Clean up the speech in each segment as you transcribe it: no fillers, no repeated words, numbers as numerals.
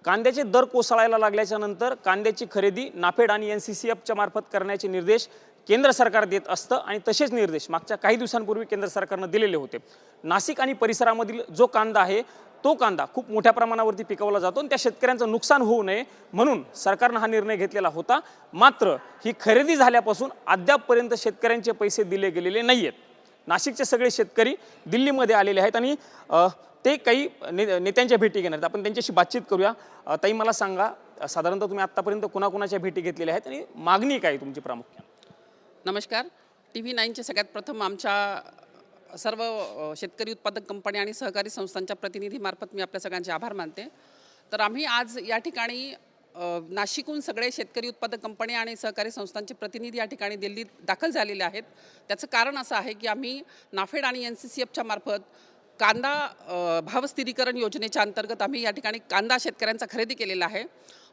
कांद्याचे दर कोसळायला लागल्याच्या नंतर कांद्याची खरेदी नाफेड आणि NCCFच्या मार्फत करण्याचे निर्देश केंद्र सरकार देत असतं आणि तसेच निर्देश मागच्या काही दिवसांपूर्वी केंद्र सरकारनं दिलेले होते। नाशिक आणि परिसरामधील जो कांदा आहे तो कांदा खूप मोठ्या प्रमाणावरती पिकवला जातो आणि त्या शेतकऱ्यांचं नुकसान होऊ नये म्हणून सरकारनं हा निर्णय घेतलेला होता। मात्र ही खरेदी झाल्यापासून अद्यापपर्यंत शेतकऱ्यांचे पैसे दिले गेलेले नाहीयेत। नाशिकचे सगळे शेतकरी दिल्लीमध्ये आलेले आहेत आणि ते काही नेत्यांच्या भेटी घेणार आहेत। आपण त्यांच्याशी बातचीत करूया। ताई मला सांगा, साधारणतः तुम्ही आतापर्यंत कोणाकोणाच्या भेटी घेतलेल्या आहेत आणि मागणी काय तुमची प्रामुख्याने? नमस्कार। TV9चे सगळ्यात प्रथम आमच्या सर्व शेतकरी उत्पादक कंपनी आणि सहकारी संस्थांच्या प्रतिनिधीमार्फत मी आपल्या सगळ्यांचे आभार मानते। तर आम्ही आज या ठिकाणी नाशिकहून सगळे शेतकरी उत्पादक कंपनी आणि सहकारी संस्थांचे प्रतिनिधी या ठिकाणी दिल्लीत दाखल झालेले आहेत। त्याचं कारण असं आहे की आम्ही नाफेड आणि NCCFच्या मार्फत कांदा भाव स्थिरीकरण योजनेच्या अंतर्गत आम्ही या ठिकाणी कांदा शेतकऱ्यांचा खरेदी केलेला आहे।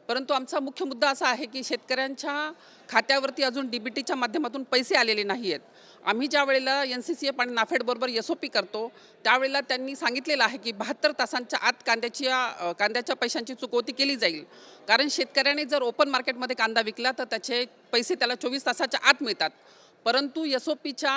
परंतु आमचा मुख्य मुद्दा असा आहे की शेतकऱ्यांच्या खात्यावरती अजून DBTच्या माध्यमातून पैसे आलेले नाही आहेत। आम्ही ज्या वेळेला NCCF आणि नाफेड बरोबर SOP करतो त्यावेळेला त्यांनी सांगितलेलं आहे की 72 तासांच्या आत कांद्याच्या पैशांची चुकवती केली जाईल। कारण शेतकऱ्याने जर ओपन मार्केटमध्ये कांदा विकला तर त्याचे पैसे त्याला 24 तासाच्या आत मिळतात। परंतु SOPच्या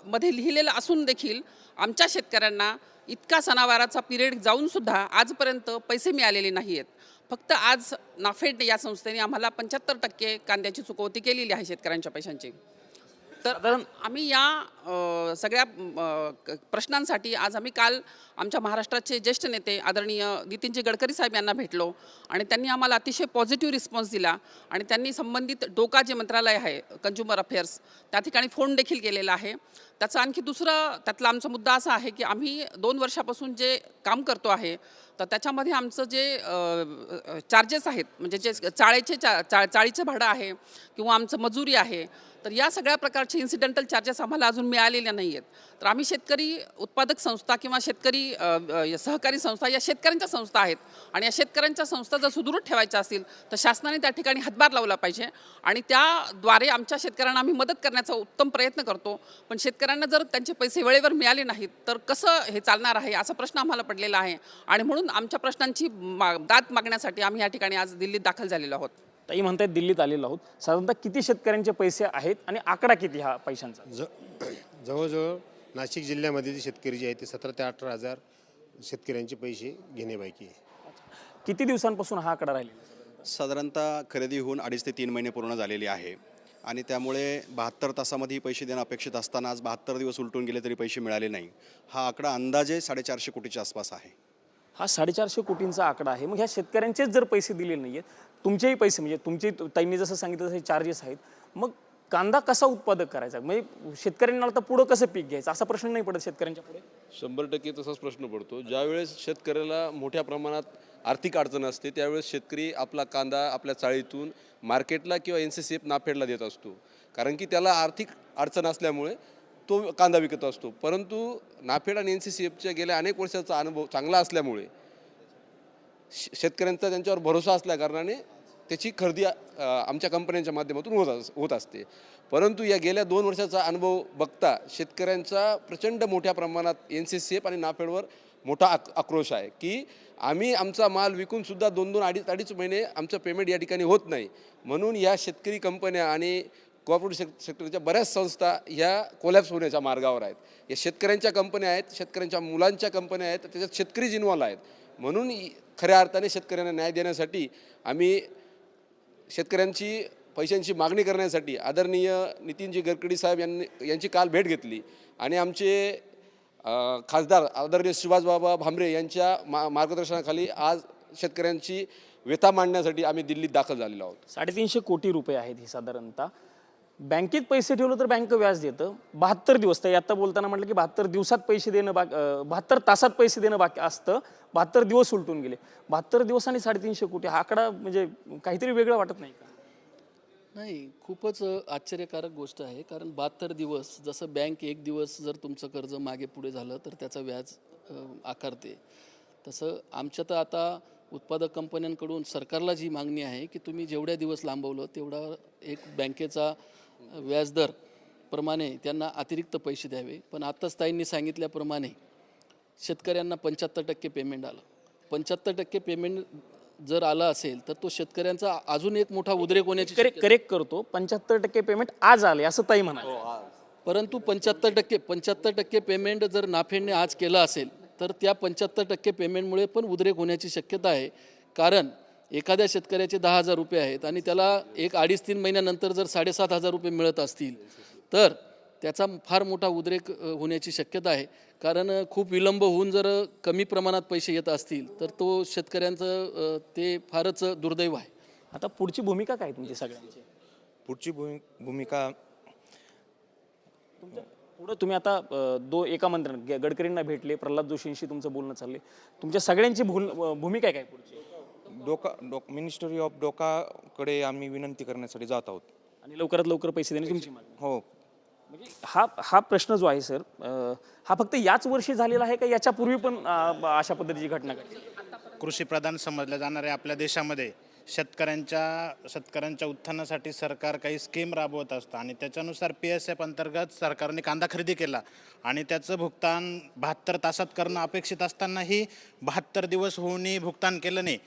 मध्ये लिहिलेलं असून देखील आमच्या शेतकऱ्यांना इतका सणावाराचा पिरियड जाऊन सुद्धा आजपर्यंत पैसे मिळालेले नाही आहेत। फक्त आज नाफेड या संस्थेने आम्हाला 75% कांद्याची चुकवती केलेली आहे शेतकऱ्यांच्या पैशांची। तर आम्ही या सगळ्या प्रश्नांसाठी आज आम्ही काल आमच्या महाराष्ट्राचे ज्येष्ठ नेते आदरणीय नितीनजी गडकरी साहेब यांना भेटलो आणि त्यांनी आम्हाला अतिशय पॉझिटिव्ह रिस्पॉन्स दिला आणि त्यांनी संबंधित डोका जे मंत्रालय आहे कन्झ्युमर अफेअर्स त्या ठिकाणी फोन देखील केलेला आहे। त्याचा आणखी त्यातला आमचा मुद्दा असा आहे की आम्ही 2 वर्षापासून जे काम करतो आहे तर त्याच्यामध्ये आमचं जे चार्जेस आहेत म्हणजे जे चाळीचं भाडं आहे किंवा आमचं मजुरी आहे तर या सगळ्या प्रकारचे इन्सिडेंटल चार्जेस आम्हाला अजून मिळालेले नाही आहेत। तर आम्ही शेतकरी उत्पादक संस्था किंवा शेतकरी सहकारी संस्था या शेतकऱ्यांच्या संस्था आहेत आणि या शेतकऱ्यांच्या संस्था जर सुदृढ ठेवायच्या असतील तर शासनाने त्या ठिकाणी हातभार लावला पाहिजे आणि त्याद्वारे आमच्या शेतकऱ्यांना आम्ही मदत करण्याचा उत्तम प्रयत्न करतो। पण शेतकऱ्यांना जर त्यांचे पैसे वेळेवर मिळाले नाहीत तर कसं हे चालणार आहे असा प्रश्न आम्हाला पडलेला आहे आणि म्हणून आमच्या प्रश्नांची दाद मागण्यासाठी आम्ही या ठिकाणी आज दिल्लीत दाखल झालेलो आहोत। ताई म्हणतात दिल्लीत आलेलो आहोत, साधारणतः किती शेतकऱ्यांचे पैसे आहेत आणि आकडा किती हा पैशांचा? जवळजवळ नाशिक जिल्ह्यामध्ये जे शेतकरी जे आहेत ते 17 ते 18 हजार शेतकऱ्यांचे पैसे घेण्याबाकी आहे। किती दिवसांपासून हा आकडा राहिलेला? साधारणतः खरेदी होऊन 2.5 ते 3 महिने पूर्ण झालेली आहे आणि त्यामुळे 72 तासामध्ये पैसे देणं अपेक्षित असताना आज 72 दिवस उलटून गेले तरी पैसे मिळाले नाही। हा आकडा अंदाजे 450 कोटीच्या आसपास आहे। हा 450 कोटींचा आकडा आहे। मग ह्या शेतकऱ्यांचेच जर पैसे दिले नाहीयेत, तुमचेही पैसे म्हणजे तुमचे ताईंनी जसं सांगितलं तसे चार्जेस आहेत, मग कांदा कसा उत्पादक करायचा? म्हणजे शेतकऱ्यांना आता पुढं कसं पीक घ्यायचं असा प्रश्न नाही पडत शेतकऱ्यांच्या पुढे? 100% तसाच प्रश्न पडतो। ज्यावेळेस शेतकऱ्याला मोठ्या प्रमाणात आर्थिक अडचण असते त्यावेळेस शेतकरी आपला कांदा आपल्या चाळीतून मार्केटला किंवा NCCF नाफेडला देत असतो, कारण की त्याला आर्थिक अडचण असल्यामुळे तो कांदा विकत असतो। परंतु नाफेड आणि NCCFच्या गेल्या अनेक वर्षाचा अनुभव चांगला असल्यामुळे शेतकऱ्यांचा त्यांच्यावर भरोसा असल्या कारणाने त्याची खरेदी आमच्या कंपन्यांच्या माध्यमातून होत असते। परंतु या गेल्या 2 वर्षाचा अनुभव बघता शेतकऱ्यांचा प्रचंड मोठ्या प्रमाणात NCCF आणि नाफेडवर मोठा आक्रोश आहे की आम्ही आमचा माल विकूनसुद्धा 2-2, 2.5 महिने आमचं पेमेंट या ठिकाणी होत नाही। म्हणून या शेतकरी कंपन्या आणि कोऑपरेटिव्ह सेक्टरच्या बऱ्याच संस्था ह्या कोलॅप्स होण्याच्या मार्गावर आहेत। या शेतकऱ्यांच्या कंपन्या आहेत, शेतकऱ्यांच्या मुलांच्या कंपन्या आहेत, त्याच्यात शेतकरीच इन्व्हॉल्व आहेत। म्हणून खऱ्या अर्थाने शेतकऱ्यांना न्याय देण्यासाठी आम्ही शेतकऱ्यांची पैशांची मागणी करण्यासाठी आदरणीय नितीनजी गडकरी साहेब यांची काल भेट घेतली आणि आमचे खासदार आदरणीय सुभाषबाबा भामरे यांच्या मार्गदर्शनाखाली आज शेतकऱ्यांची व्यथा मांडण्यासाठी आम्ही दिल्लीत दाखल झालेलो आहोत। 350 कोटी रुपये आहेत ही साधारणतः। बँकेत पैसे ठेवलं तर बँक व्याज देतं 72 दिवस। तर आता बोलताना म्हटलं की 72 दिवसात पैसे देणं 72 तासात पैसे देणं बाकी असतं, 72 दिवस उलटून गेले। 72 दिवस आणि 350 कोटी हा आकडा म्हणजे काहीतरी वेगळं वाटत नाही का? नाही, खूपच आश्चर्यकारक गोष्ट आहे। कारण 72 दिवस जसं बँक 1 दिवस जर तुमचं कर्ज मागे पुढे झालं तर त्याचं व्याज आकारते, तसं आमच्या तर आता उत्पादक कंपन्यांकडून सरकारला जी मागणी आहे की तुम्ही जेवढ्या दिवस लांबवलं तेवढा एक बँकेचा व्याजदर प्रमाणे त्यांना अतिरिक्त पैसे द्यावे। पण आत्ताच ताईंनी सांगितल्याप्रमाणे शेतकऱ्यांना 75% पेमेंट आलं। 75% पेमेंट जर आला असेल तर तो शेतकऱ्यांचा अजून एक मोठा उद्रेक होण्याची करेक्ट करतो, 75% पेमेंट आज आले असं ताई म्हणाले. परंतु 75% पेमेंट जर नाफेडने आज केलं असेल तर त्या 75% पेमेंटमुळे पण उद्रेक होण्याची शक्यता आहे. कारण एखाद्या शेतकऱ्याचे 10,000 रुपये आहेत आणि त्याला एक 2.5-3 महिन्यानंतर जर 7,500 रुपये मिळत असतील तर त्याचा फार मोठा उद्रेक होण्याची शक्यता आहे. कारण खूप विलंब होऊन जर कमी प्रमाणात पैसे येत असतील तर तो शेतकऱ्यांचं ते फारच दुर्दैव आहे. आता पुढची भूमिका काय तुमची सगळ्यांची? पुढची भूमिका पुढं तुम्ही आता एका मंत्र्यांना गडकरींना भेटले, प्रल्हाद जोशींशी तुमचं बोलणं चाललंय, तुमच्या सगळ्यांची भूमिका काय पुढची? मिनिस्ट्री ऑफ डोकाकडे आम्ही विनंती करण्यासाठी जात आहोत आणि लवकरात लवकर पैसे देणे तुमची मागणी. हो. म्हणजे हा प्रश्न जो आहे सर, हा फक्त याच वर्षी झालेला आहे का याच्यापूर्वी पण अशा पद्धतीची घटना घडली? कृषीप्रधान समजल्या जाणाऱ्या आपल्या देशामध्ये शेतकऱ्यांच्या उत्थानासाठी सरकार काही स्कीम राबवत असतं आणि त्याच्यानुसार PSF अंतर्गत सरकारने कांदा खरेदी केला आणि त्याचं भुगतान 72 तासात करणं अपेक्षित असतानाही 72 दिवस होऊनही भुगतान केलं नाही.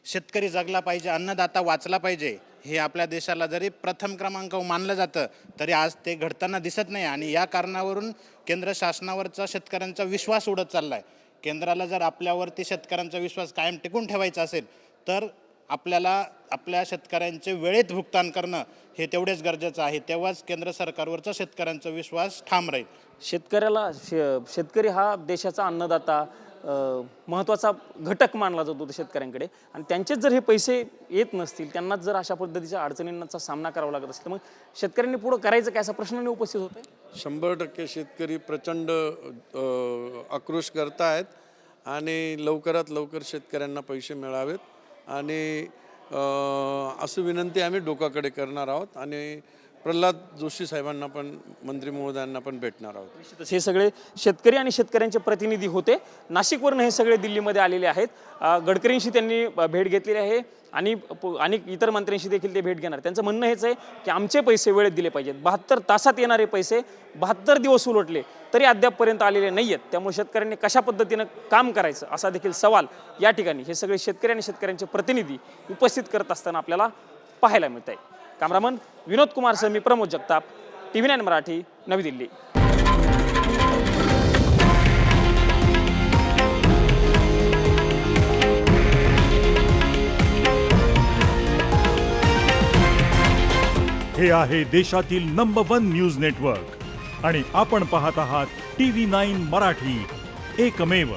शेतकरी जगला पाहिजे, अन्नदाता वाचला पाहिजे, हे आपल्या देशाला जरी प्रथम क्रमांक मानलं जातं तरी आज ते घडताना दिसत नाही. आणि या कारणावरून केंद्र शासनावरचा शेतकऱ्यांचा विश्वास उडत चालला आहे. केंद्राला जर आपल्यावरती शेतकऱ्यांचा विश्वास कायम टिकून ठेवायचा असेल तर आपल्याला आपल्या शेतकऱ्यांचे वेळेत भुगतान करणं हे तेवढेच गरजेचं आहे. तेव्हाच केंद्र सरकारवरचा शेतकऱ्यांचा विश्वास ठाम राहील. शेतकरी हा देशाचा अन्नदाता, महत्त्वाचा घटक मानला जातो शेतकऱ्यांकडे, आणि त्यांचेच जर हे पैसे येत नसतील, त्यांनाच जर अशा पद्धतीच्या अडचणींचा सामना करावा लागत असेल तर मग शेतकऱ्यांनी पुढं करायचं काय, असा प्रश्न नाही उपस्थित होतोय? 100% शेतकरी प्रचंड आक्रोश करतायत आणि लवकरात लवकर शेतकऱ्यांना पैसे मिळावेत आणि असं विनंती आम्ही डोकाकडे करणार आहोत आणि प्रल्हाद जोशी साहेबांना पण, मंत्री महोदयांना पण भेटणार आहोत. हे सगळे शेतकरी आणि शेतकऱ्यांचे प्रतिनिधी होते. नाशिकवरून हे सगळे दिल्लीमध्ये आलेले आहेत. गडकरींशी त्यांनी भेट घेतलेली आहे आणि इतर मंत्र्यांशी देखील ते भेट घेणार. त्यांचं म्हणणं हेच आहे की आमचे पैसे वेळेत दिले पाहिजेत. 72 तासात येणारे पैसे 72 दिवस उलटले तरी अद्यापपर्यंत आलेले नाही आहेत. त्यामुळे शेतकऱ्यांनी कशा पद्धतीनं काम करायचं असा देखील सवाल या ठिकाणी हे सगळे शेतकरी आणि शेतकऱ्यांचे प्रतिनिधी उपस्थित करत असताना आपल्याला पाहायला मिळत आहे. कॅमेरामन विनोद कुमार सह मी प्रमोद जगताप, TV9 मराठी, नवी दिल्ली. हे आहे देशातील नंबर 1 न्यूज नेटवर्क आणि आपण पाहत आहात TV9 मराठी, एकमेव.